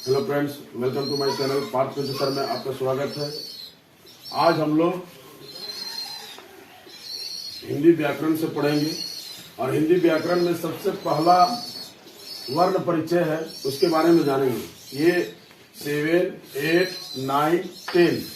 Hello friends, welcome to my channel Parth professor में आपका स्वागत है। आज हम लोग हिंदी व्याकरण से पढ़ेंगे और हिंदी व्याकरण में सबसे पहला वर्ण परिचय है, उसके बारे में जानेंगे। ये 7, 8, 9, 10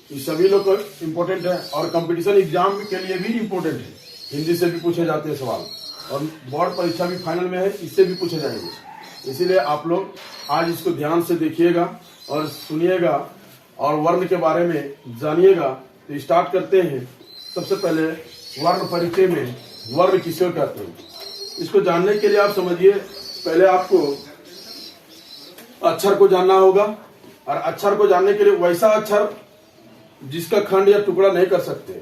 ये सभी लोग इम्पोर्टेंट है और कंपटीशन एग्जाम के लिए भी इम्पोर्टेंट है। हिंदी से भी पूछे जाते हैं सवाल और बोर्ड परीक्षा भी फाइनल में है, इससे भी पूछे जाएंगे। इसीलिए आप लोग आज इसको ध्यान से देखिएगा और सुनिएगा और वर्ण के बारे में जानिएगा। तो स्टार्ट करते हैं। सबसे पहले वर्ण परिचय में वर्ण किसे कहते हैं, इसको जानने के लिए आप समझिए, पहले आपको अक्षर को जानना होगा और अक्षर को जानने के लिए वैसा अक्षर जिसका खंड या टुकड़ा नहीं कर सकते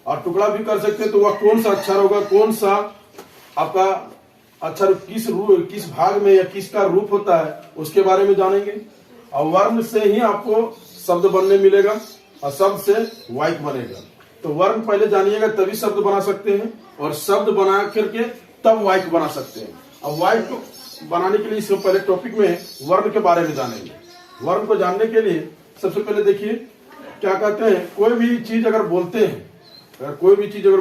और टुकड़ा भी कर सकते तो वह कौन सा अक्षर होगा, कौन सा आपका अक्षर किस भाग में या किसका रूप होता है, उसके बारे में जानेंगे। और वर्ण से ही आपको शब्द बनने मिलेगा और शब्द से वाक्य बनेगा। तो वर्ण पहले जानिएगा, तभी शब्द बना सकते हैं और शब्द बना करके तब वाक्य बना सकते हैं। अब वाक्य को बनाने के लिए इससे पहले टॉपिक में वर्ण के बारे में जानेंगे। वर्ण को जानने के लिए सबसे पहले देखिए क्या कहते हैं। कोई भी चीज अगर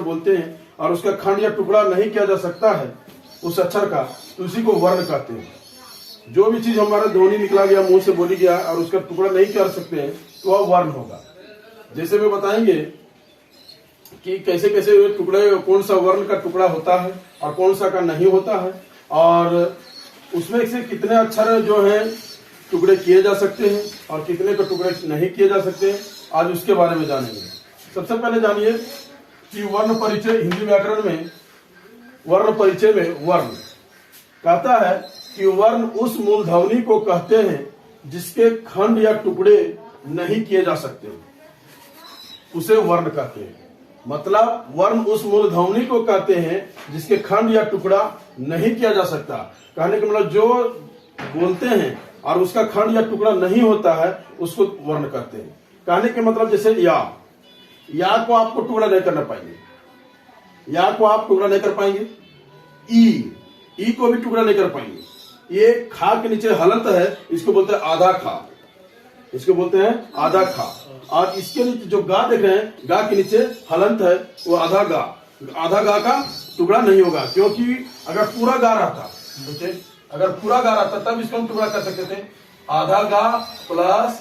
बोलते हैं और उसका खंड या टुकड़ा नहीं किया जा सकता है उस अक्षर का, तो उसी को वर्ण कहते हैं। जो भी चीज हमारा ध्वनि निकला गया, मुंह से बोली गया और उसका टुकड़ा नहीं कर सकते हैं तो वह वर्ण होगा। जैसे में बताएंगे कि कैसे कैसे टुकड़े, कौन सा वर्ण का टुकड़ा होता है और कौन सा का नहीं होता है और उसमें से कितने अक्षर जो है टुकड़े किए जा सकते हैं और कितने का टुकड़े नहीं किए जा सकते हैं, आज उसके बारे में जानेंगे। सबसे पहले जानिए कि वर्ण परिचय हिंदी व्याकरण में वर्ण परिचय में वर्ण कहता है कि वर्ण उस मूलध्वनि को कहते हैं जिसके खंड या टुकड़े नहीं किए जा सकते, उसे वर्ण कहते हैं। मतलब वर्ण उस मूलध्वनि को कहते हैं जिसके खंड या टुकड़ा नहीं किया जा सकता। कहने का मतलब जो बोलते हैं और उसका खंड या टुकड़ा नहीं होता है उसको वर्ण कहते हैं। कहने के मतलब जैसे या को आपको टुकड़ा नहीं करना पाएंगे, या को आप टुकड़ा नहीं कर पाएंगे। ई को भी टुकड़ा नहीं कर पाएंगे। ये खा के नीचे हलंत है, इसको बोलते हैं आधा खा, इसको बोलते हैं आधा खा। और इसके नीचे जो गा देख रहे हैं, गा के नीचे हलंत है, वो आधा गा का टुकड़ा नहीं होगा। क्योंकि अगर पूरा गा रहता, अगर पूरा गा रहता तब इसको हम टुकड़ा कर सकते थे। आधा गा प्लस,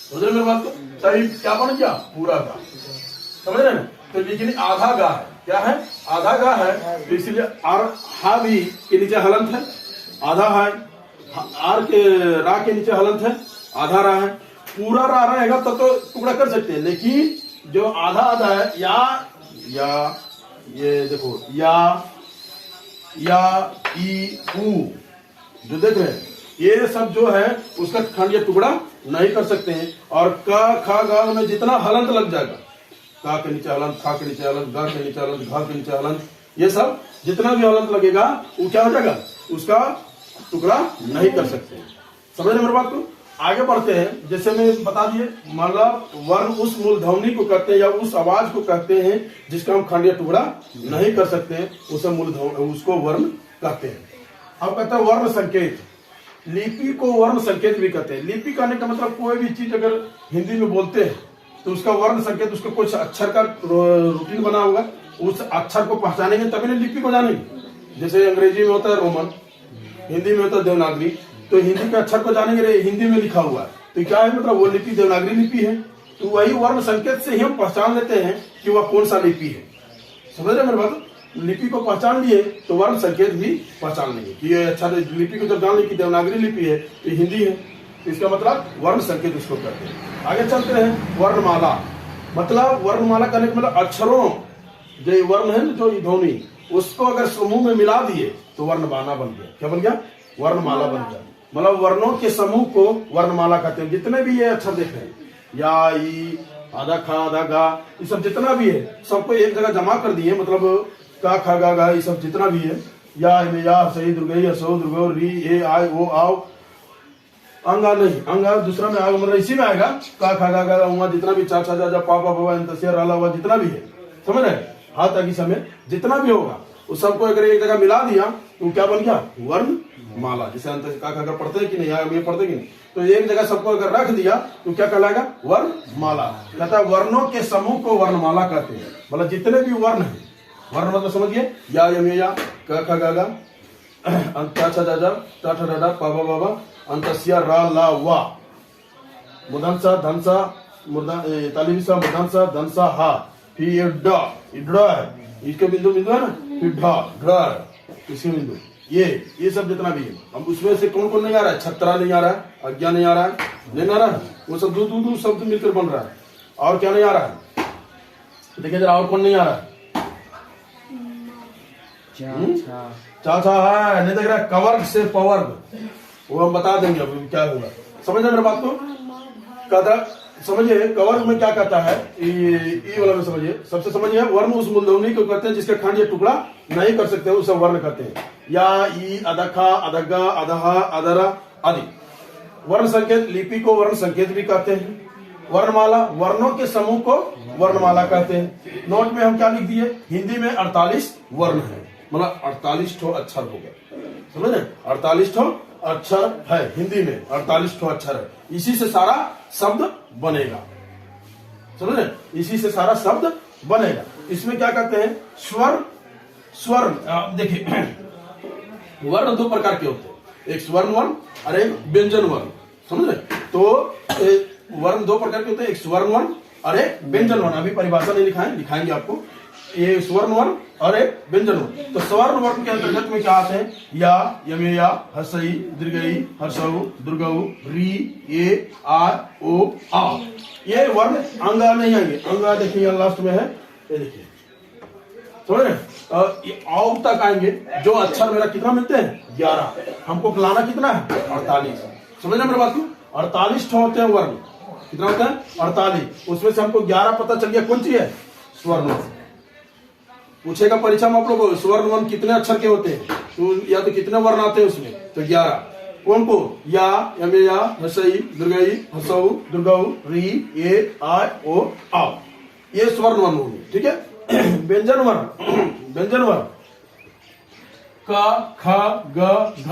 समझ रहे मेरी बात को, तभी क्या बन गया, पूरा गा। समझ रहे हैं? तो लेकिन आधा गा है, क्या है, आधा गा है, तो इसलिए आर हा भी के नीचे हलंत है, आधा है। आर के रा के नीचे हलंत है, आधा रा है। पूरा रा रहेगा तब तो टुकड़ा कर सकते हैं, लेकिन जो आधा आधा है, या ये देखो या ई ऊ जो देख रहे हैं, ये सब जो है उसका खंड या टुकड़ा नहीं कर सकते हैं। और का खा गा में जितना हलंत लग जाएगा, का के नीचे हलंत, खा के नीचे हलंत, गा के नीचे हलंत, घा के नीचे हलंत, ये सब जितना भी हलंत लगेगा वो क्या हो जाएगा, उसका टुकड़ा नहीं कर सकते। समझ रहे मेरी बात को? आगे बढ़ते हैं। जैसे मैं बता दिए, मतलब वर्ण उस मूलध्वनि को कहते हैं या उस आवाज को कहते हैं जिसका हम खंड या टुकड़ा नहीं कर सकते हैं, उसे मूलध्वनि, उसको वर्ण कहते हैं। अब कहते हैं वर्ण संकेत। लिपि को वर्ण संकेत भी कहते हैं। लिपि कहने का मतलब कोई भी चीज अगर हिंदी में बोलते हैं तो उसका वर्ण संकेत, उसको कुछ अक्षर का रूटीन बना होगा, उस अक्षर को पहचानेंगे तभी ना लिपि को जानेंगे। जैसे अंग्रेजी में होता है रोमन, हिंदी में होता है देवनागरी, तो हिंदी के अक्षर को जानेंगे, हिंदी में लिखा हुआ है तो क्या है, मतलब वो लिपि देवनागरी लिपि है। तो वही वर्ण संकेत से ही हम पहचान लेते हैं कि वह कौन सा लिपि है। समझ रहे मेरी बात? लिपि को पहचान लिए तो वर्ण संकेत भी पहचान लेंगे कि ये अच्छा, लिपि को जब जान लिया कि देवनागरी लिपि है तो हिंदी है, तो इसका मतलब वर्ण संकेत उसको करते हैं। आगे चलते हैं। वर्णमाला, मतलब वर्णमाला करने का मतलब अक्षरों जो वर्ण है, जो ध्वनि, उसको अगर समूह में मिला दिए तो वर्णमाला बन गया। क्या बन गया? वर्णमाला बन गया। मतलब वर्णों के समूह को वर्णमाला कहते हैं। जितने भी ये अक्षर देख रहे हैं, या, ई, आधा खा, आधा गा, ये सब जितना भी है सबको एक जगह जमा कर दिए। मतलब का, खा, गा, गा, ये सब जितना भी है, या सही दुर्गई, असो दुर्गो, री, ए, आय, ओ, आओ, अंगा नहीं, अंगा दूसरा में आएगा, मतलब इसी में आएगा। का, खा, गा, गा, वहां जितना भी चा, जा, जा, पा, बाबा, राला हुआ जितना भी है, समझ रहे, हाथ आगे समय जितना भी होगा उस सबको अगर एक जगह मिला दिया तो क्या बन गया? वर्ण माला। जैसे अंत का खा पढ़ते हैं कि नहीं, ये पढ़ते कि नहीं, तो एक जगह सबको अगर रख दिया तो क्या कहलाएगा? वर्ण माला। कहता है वर्णों के समूह को वर्णमाला कहते हैं। मतलब जितने भी वर्ण हैं, वर्ण मतलब समझिए, या यम या, क ख ग घ, च छ ज झ, ट ठ ड ढ, प ब ब भ, अंतस्य र ल व, मूर्धन्य धन्सा, तालिबिसा मूर्धन्य धन्सा हा, फिर ये ड, है, इसके बिंदु बिंदु है ना, फिर ढ, इसके बिंदु, ये सब जितना भी है। अब उसमें से कौन कौन नहीं आ रहा है? छत्रा नहीं आ रहा है, अज्ञा नहीं आ रहा है, नहीं आ रहा है, वो सब दो शब्द मिलकर बन रहा है। और क्या नहीं आ रहा है? देखिए जरा, और कौन नहीं आ रहा है? चाचा है, नहीं देख रहा है? कवर्ग से पवर्ग, वो हम बता देंगे अब क्या होगा। समझ रहे मेरे बात को? कहता समझिए, कवर्ग में क्या कहता है, ये वाला में समझिए, सबसे समझिए, वर्ण उस मूलध्वनि को कहते हैं जिसके खंड या टुकड़ा नहीं कर सकते, उसे वर्ण कहते हैं। या, ई, अदखा, अदगा, अदहा, अदरा आदि। वर्ण संकेत, लिपि को वर्ण संकेत भी कहते हैं। वर्णमाला, वर्णों के समूह को वर्णमाला कहते हैं। नोट में हम क्या लिख दिए? हिंदी में 48 वर्ण है, मतलब 48 ठो अक्षर हो गए, समझ रहे? 48 ठो अक्षर है हिंदी में, 48 ठो अक्षर है। इसी से सारा शब्द बनेगा, समझ रहे? इसी से सारा शब्द बनेगा। इसमें क्या कहते हैं? स्वर। देखिए, वर्ण दो प्रकार के होते हैं, एक स्वर्ण वर्ण और एक व्यंजन वर्ण, समझ रहे? तो वर्ण दो प्रकार के होते हैं, एक स्वर्ण वर्ण और एक व्यंजन वर्ण। अभी परिभाषा नहीं लिखाएंगे आपको। ये स्वर्ण वर्ण और एक व्यंजन वर्ण। तो स्वर्ण वर्ण के अंतर्गत में क्या आते हैं? या, यमे, हसई, दीर्घई, हर्षऊ, दुर्गऊ, री, ए, आ, ओ, आ। ये वर्ण अंगा नहीं आएंगे। अंगा देखिए लास्ट में है, ये देखिए, समझ रहे? ये आओ तक आएंगे। जो अक्षर मेरा कितना मिलते हैं? 11। हमको लाना कितना है? 48। समझ रहे मेरी बात को? 48 होते हैं वर्ण। कितना होता है? 48। उसमें से हमको 11 पता चल गया कौन सी है? स्वर्ण वर्ण। पूछेगा परीक्षा में आप लोगों को, स्वर्ण वर्ण कितने अक्षर के होते हैं? तो या तो कितने वर्ण आते हैं उसमें? तो 11। कौन को? या, यमे, या, हसई, दीर्घई, हसऊ, दुर्गऊ, री, ए, आ, ओ, आ। ये स्वर्ण वर्ण होंगे, ठीक है? व्यंजन वर्ण, क, ख, ग, घ,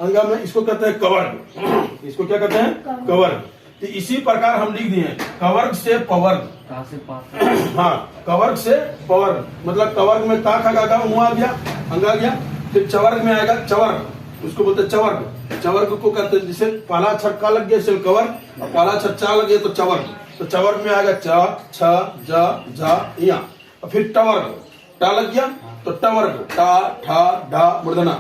अंगा में इसको कहते हैं कवर्ग। इसको क्या कहते हैं? कवर्ग। तो इसी प्रकार हम लिख दिए, कवर्ग से पवर्ग। हाँ, कवर्ग से पवर्ग, मतलब कवर्ग में का, खा, गा, आ गया, अंग आ गया। फिर चवर्ग में आएगा चवर्ग, उसको बोलते हैं चवर्ग। चवर्ग को कहते हैं, जैसे पहला अक्षर का लग गया इसे कवर्ग, और पहला अक्षर चा लग गया तो चवर्ग। तो चवर्ग में आएगा च, छ, ज, झ, या। और फिर टवर्ग, टा लग गया तो टवर्ग, टा, ठा, ढा, मूर्धना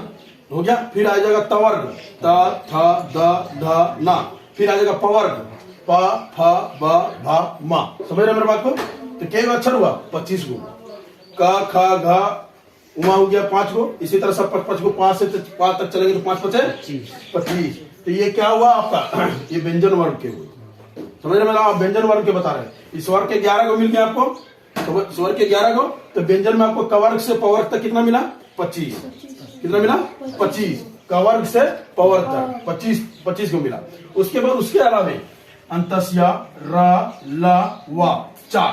हो गया। फिर आ जाएगा तवर्ग, त, थ, द, ध, ना। फिर आ जाएगा पवर्ग, प, फ, ब, भ, म। समझ रहे मेरे बात को? तो क्या अक्षर हुआ? 25 गो। क, ख, घ, उमा हो गया 5 गो। इसी तरह सब 5 गो, 5 से 5 तक चलेंगे तो 5 5 25। तो ये क्या हुआ आपका? ये व्यंजन वर्ग के हुए। समझ रहे मेरा? आप व्यंजन वर्ग के बता रहे हैं। इस वर्ग के 11 को मिल गया आपको, तो स्वर के 11 को। तो व्यंजन में आपको कवर्ग से पवर्ग तक कितना मिला? 25। कितना मिला? 25। कवर्ग से पवर्ग तक 25 को मिला। उसके बाद उसके अलावे अंतस्या, र, ल, व, 4।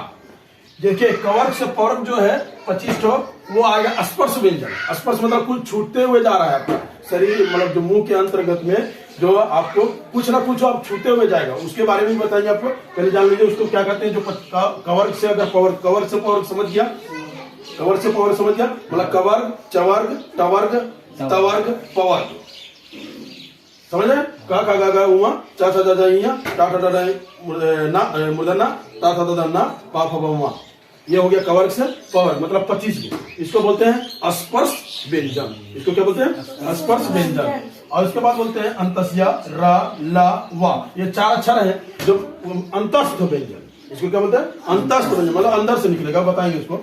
देखिए कवर्ग से पवर्ग जो है 25 ठो, वो आएगा स्पर्श व्यंजन। स्पर्श मतलब कुछ छूटते हुए जा रहा है आपका शरीर, मतलब जो मुंह के अंतर्गत में जो आपको कुछ ना कुछ आप छूते हुए जाएगा, उसके बारे में बताएंगे आपको। पहले जान लीजिए उसको क्या कहते हैं। जो कवर्ग से अगर कवर्ग से पवर्ग समझ गया, कवर्ग से पवर्ग समझ गया, मतलब कवर्ग, चवर्ग, टवर्ग, तवर्ग, पवर्ग। समझ रहे? का, खा, गा, उमा, चा, छ, ज, झ, टा, ठ, ड, ना, मूर्धन्य, ता, थ, द, ना, पा, फ, ब, म। ये हो गया कवर्ग से पवर्ग, मतलब 25। इसको बोलते हैं स्पर्श व्यंजन। इसको क्या बोलते हैं? स्पर्श व्यंजन। और उसके बाद बोलते हैं अंतस्या, र, ल, व। ये 4 अक्षर है जो अंतस्थ व्यंजन। इसको क्या बोलते हैं? अंतस्थ व्यंजन, मतलब अंदर से निकलेगा। बताएंगे उसको।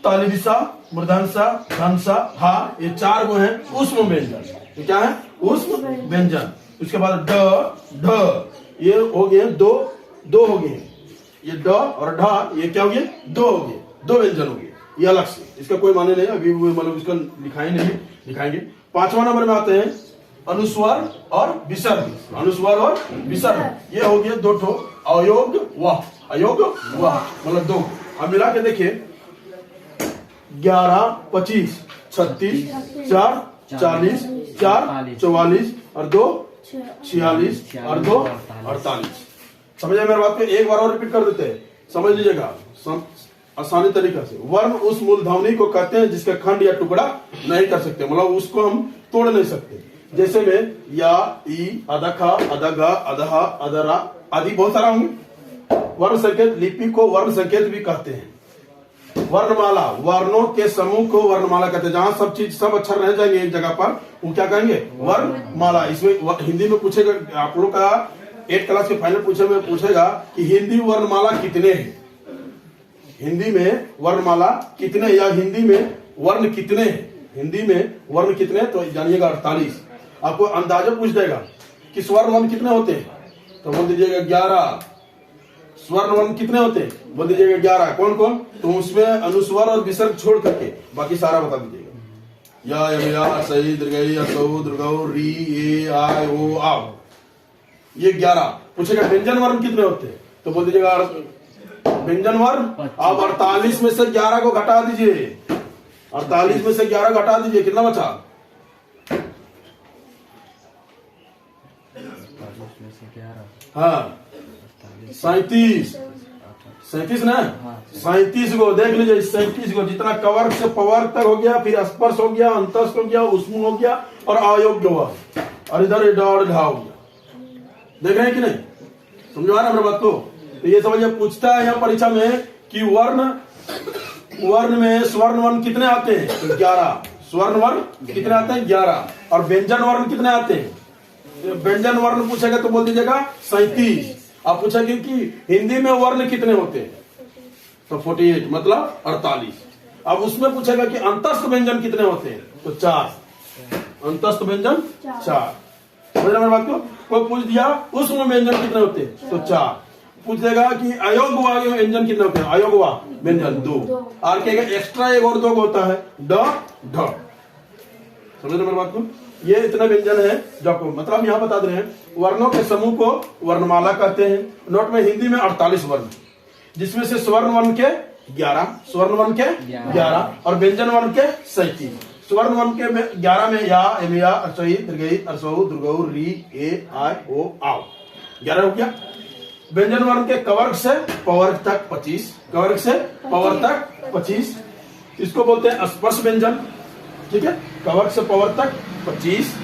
तालिबिसा, मूर्धन्य, धन्सा, हा, ये 4 गो है ऊष्म व्यंजन। ये क्या है? ऊष्म व्यंजन। उसके बाद ड, ढ, ये हो गए दो हो गए। ये ड और ढा, ये क्या हो गए? 2 हो गए, 2 व्यंजन हो गए। ये अलग से, इसका कोई माने नहीं, अभी मतलब इसका दिखाएंगे। 5वां नंबर में आते हैं अनुस्वार और विसर्ग। अनुस्वार और विसर्ग, ये हो गया 2 ठो। अयोग वाह, अयोग वाह, मतलब 2। अब मिला के देखिए 11, 25, 36, 4 40, 4 44 और 2 46 और 2 48। समझे मेरी बात को? एक बार और रिपीट कर देते हैं, समझ लीजिएगा आसानी तरीका से। वर्ण उस मूलध्वनि को कहते हैं जिसका खंड या टुकड़ा नहीं कर सकते, मतलब उसको हम तोड़ नहीं सकते। जैसे में या, ई, अदखा, अदगा, अदहा, अदरा आदि बहुत सारा होंगे। वर्ण संकेत, लिपि को वर्ण संकेत भी कहते हैं। वर्णमाला, वर्णों के समूह को वर्णमाला कहते हैं। जहां सब अक्षर रह जाएंगे एक जगह पर, वो क्या कहेंगे? वर्णमाला। इसमें हिंदी में पूछेगा आप लोग का 8 क्लास के फाइनल पूछेगा कि हिंदी वर्णमाला कितने हैं, हिंदी में वर्णमाला कितने, या हिंदी में वर्ण कितने हैं। हिंदी में वर्ण कितने, तो जानिएगा 48। आपको अंदाजा पूछ देगा कि स्वर्ण वर्ण कितने होते हैं, तो बोल दीजिएगा 11। स्वर्ण वर्ण कितने होते हैं, बोल दीजिएगा 11। कौन कौन? तो उसमें अनुस्वर और विसर्ग छोड़ करके बाकी सारा बता दीजिएगा। या, सही, दीर्घई, असौ, दीर्घौ, री, ए, आय, ओ, आव, ये 11। पूछेगा व्यंजन वर्ण कितने होते हैं, तो बोल दीजिएगा व्यंजन वर्ण। अब 48 में से 11 को घटा दीजिए, 48 में से 11 घटा दीजिए, कितना बचा? 37 ना, 37 को देख लीजिए। 37 को जितना कवर्ग से पवर्ग तक हो गया, फिर स्पर्श हो गया, अंतस्थ हो गया, उष्म हो गया और अयोग्य हुआ, और इधर डॉट ढा हो गया। देख रहे हैं कि नहीं? समझ आ रहा है मेरी बात को? तो ये समझिए, पूछता है यहाँ परीक्षा में कि वर्ण में स्वर्ण वर्ण कितने आते हैं, तो 11। स्वर्ण वर्ण कितने आते हैं? 11। और व्यंजन वर्ण कितने आते हैं? व्यंजन वर्ण पूछेगा तो बोल दीजिएगा 37। आप पूछेंगे कि हिंदी में वर्ण कितने होते हैं, तो 48 मतलब 48। अब उसमें पूछेगा कि अंतस्थ व्यंजन कितने होते हैं, तो 4। अंतस्थ व्यंजन 4। समझ रहे मेरी बात को? कोई पूछ दिया उष्म व्यंजन कितने होते हैं, तो 4। पूछ देगा कि अयोग्य व्यंजन कितने होते हैं, अयोग्य व्यंजन 2। और कहेगा एक्स्ट्रा एक और 2 होता है, ड, ढ। समझ रहे मेरी बात को? ये इतना व्यंजन है जो आपको मतलब यहाँ बता रहे हैं। वर्णों के समूह को वर्णमाला कहते हैं। नोट में हिंदी में 48 वर्ण, जिसमें से स्वर्ण वर्ण के 11, स्वर्ण वर्ण के 11 और व्यंजन वर्ण के 37। स्वर्ण वर्ण के 11 में या, एमिया, अचई, दीर्घई, असौ, दीर्घौ, री, ए, आय, ओ, आव, 11 हो गया। व्यंजन वर्ण के कवर्ग से पवर्ग तक 25, कवर्ग से पवर तक 25, इसको बोलते हैं स्पर्श व्यंजन। ठीक है, कवर्ग से पवर तक 25,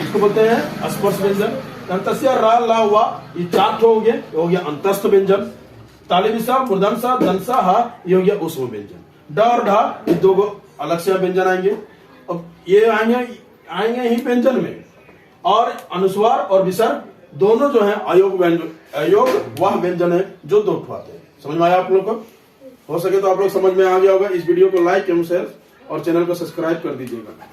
इसको बोलते हैं स्पर्श व्यंजन। अंतस्य रा, ला, हुआ, ये 4 हो गए, हो गया अंतस्थ व्यंजन। तालिबिसा, मूर्धन्सा, दंसा, हा, ये हो गया उष्म व्यंजन। ड और ढा, ये 2 अलग से व्यंजन आएंगे। अब ये आएंगे ही व्यंजन में, और अनुस्वार और विसर्ग दोनों जो है अयोग व्यंजन, अयोग वह व्यंजन है जो 2 उठवाते हैं। समझ में आया आप लोग को? हो सके तो आप लोग समझ में आ गया होगा। इस वीडियो को लाइक एवं शेयर और चैनल को सब्सक्राइब कर दीजिएगा।